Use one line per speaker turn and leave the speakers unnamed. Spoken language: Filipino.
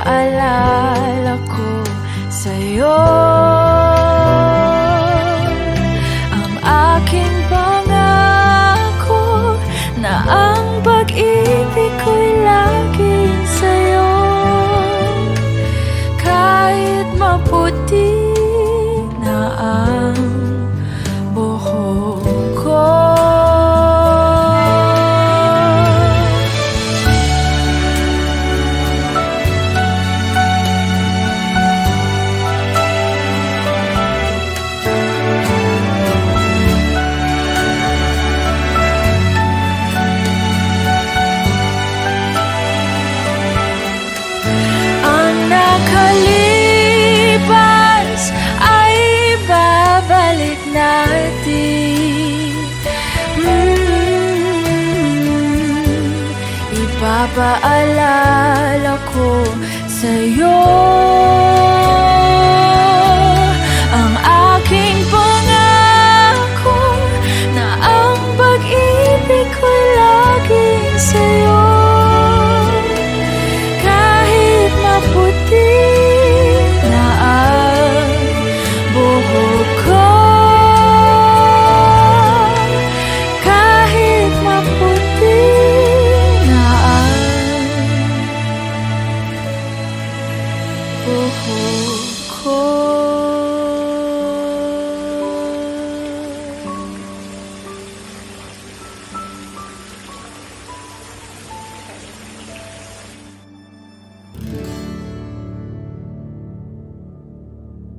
Ipapaalala ko sa'yo ang aking pangako na ang pag-ibig ko'y laging sa'yo. Kahit maputi na ang buhok ko, nakalipas ay babalik natin. Ipapaalala ko sa'yo ang aking pangako na ang pag-ibig ko'y laging sa'yo. Kahit maputi na ang buhok ko, kahit maputi na ang buhok ko.